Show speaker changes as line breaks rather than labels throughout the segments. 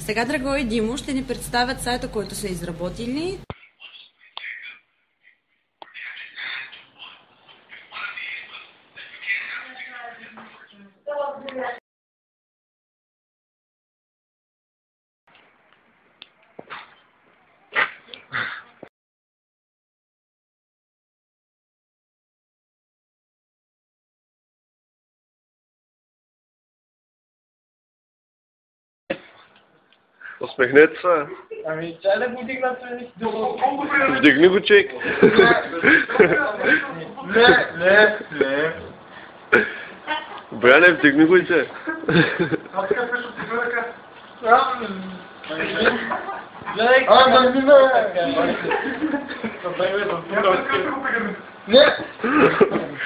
Сега Драго и Димо ще ни представят сайта, който са изработили.
Усмехнете се.
Ами, чай да го дигна преди.
Вдигни го, чек.
Не.
Бояне, вдигни го и че.
А така пише от тигърка. Да мина! Не!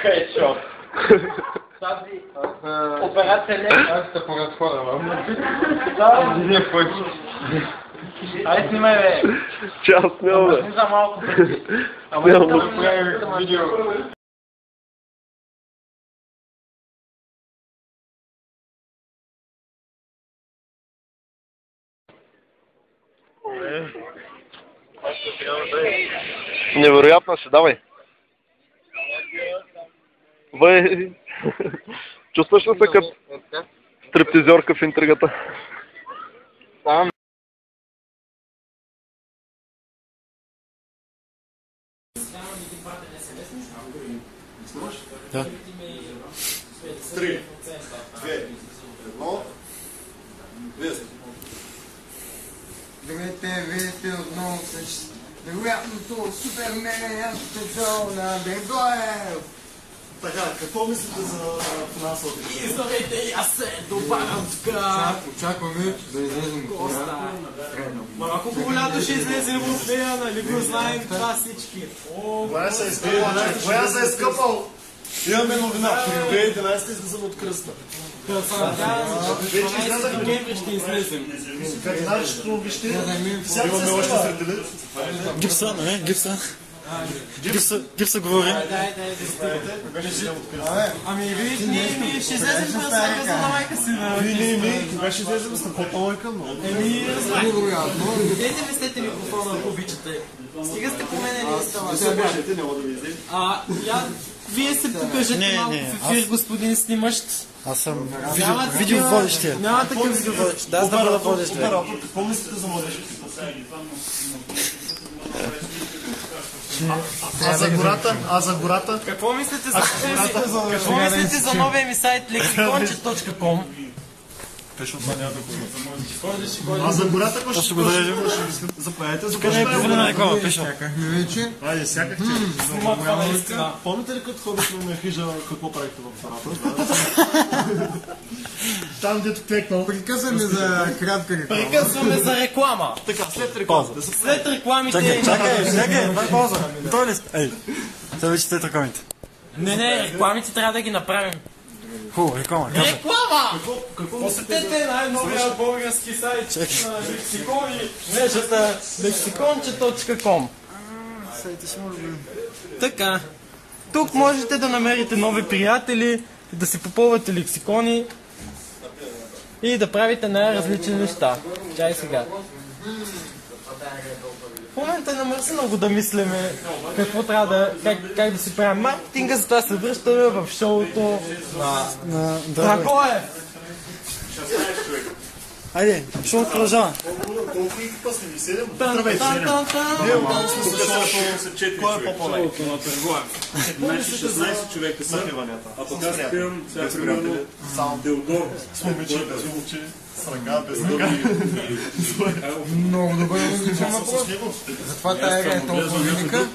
Хейшот. Тази операция не... Аз ще поразходвам. Не, пък. Айде снимай, бе.
Чао, снял, бе.
За малко пъти. Ама
Снял,
да правим видео.
Невероятно си, давай. Бе, чувстваш ли се като стриптизьорка в интригата?
Там.
Да.
3, 2, 1, вие.
Здравейте, вие сте отново с невероятното супер мега специал на Бегоев.
Така, какво мислите за финансовата криза?
И здравейте, аз се добавям тук.
Очакваме да излезем
Коста. Ма колко лято ще излезем от нея, нали го знаем това всички.
Боя се е скъпал. Имаме новина. При 2011 излизам от кръста.
Да се надявам, че 12 декември ще излезем.
Как знаеш, че това вижте? Имаме още зрители.
Гипса, не? Гипса говори.
Дай, ами вие ще излезем на сайта за на майка си.
Кога ще излезем с такова майка?
Дайте ми след микрофона, ако обичате. Стига сте поменени инсталация. Вие се покажете малко в ефир, господин снимащ.
Аз съм видеоводещия.
Няма такъв видеоводещ. Да, аз да бъда водещ.
Какво мислите за младежките? А за гората?
Какво мислите за новия ми сайт lexiconche.com?
А за гората какво ще го зарежем? Заповядайте за гората. Айде, сяках, че... Помните ли като ходихме на хижа, какво правихте в страната? Там, дето клекнал.
Приказваме за кратка реклама.
Приказваме за реклама.
Така, след рекламата.
След рекламите...
Чакай, дай пауза. Готови ли сте? Ей, сега вече след рекламите.
Не, рекламите трябва да ги направим.
Хубаво, реклама.
Реклама! Посетете най-новия български сайт на лексикони, мрежата lexiconche.com. Така. Тук можете да намерите нови приятели, да си попълвате лексикони и да правите най-различни неща. Чай сега. В момента не мърси много да мислиме какво трябва да, как да си правим маркетинга, затова се връщаме в шоуто на Драгоев.
Айде, шоуто продължава.
Колко и къпа сме ви? 7? Здравейте, 7. Ние малко сме защото... Кой е по-по-лей?
Шоуто на Драгоев. 16 човека са, а пък аз спирам сега примерно Теодор.
С момиче, без момиче, с ръка, без ръка.
Много добър логичен въпрос. Затова тая е толкова велика.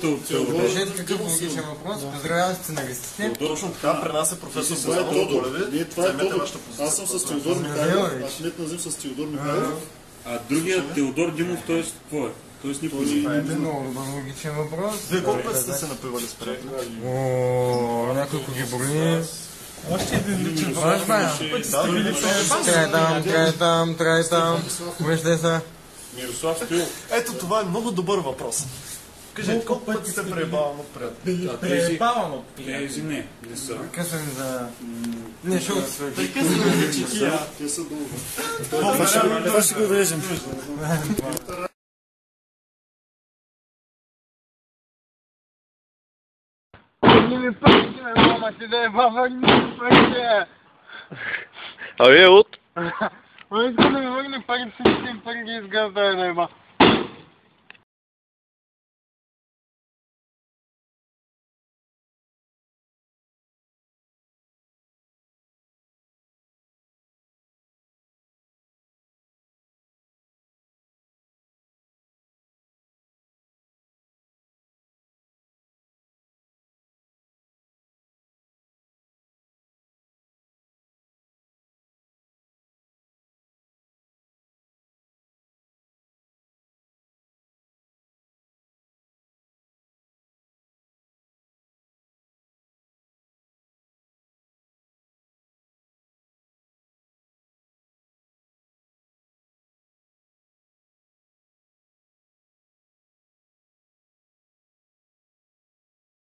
Кажете какъв логичен въпрос. Поздравявам сценаристите.
Точно така, при нас е професор Тодор. Това е Тодор. Аз съм с Теодор Михайлов. Аз лет назив с Теодор Михайлов.
А другият Теодор Димов, т.е. какво е? Тоест никой не е.
Много добър логичен въпрос.
Вие колко път сте се напивали с приятели?
Няколко ги брои.
Още един личен въпрос.
Трай там. Вижте се.
Мирослав Стоил.
Ето това е много добър въпрос. Кажете, колко пъти сте преебаван от приятели?
Пребаван от
Тези не са.
Късвам за... Не, ще го свържи.
Те са дълго.
Това ще го отрежем.
Не ми първите, мама си да е баба, не ми първите.
А вие от?
Ой, иска да ми върне парите си, пари ги изгазда, да е ба.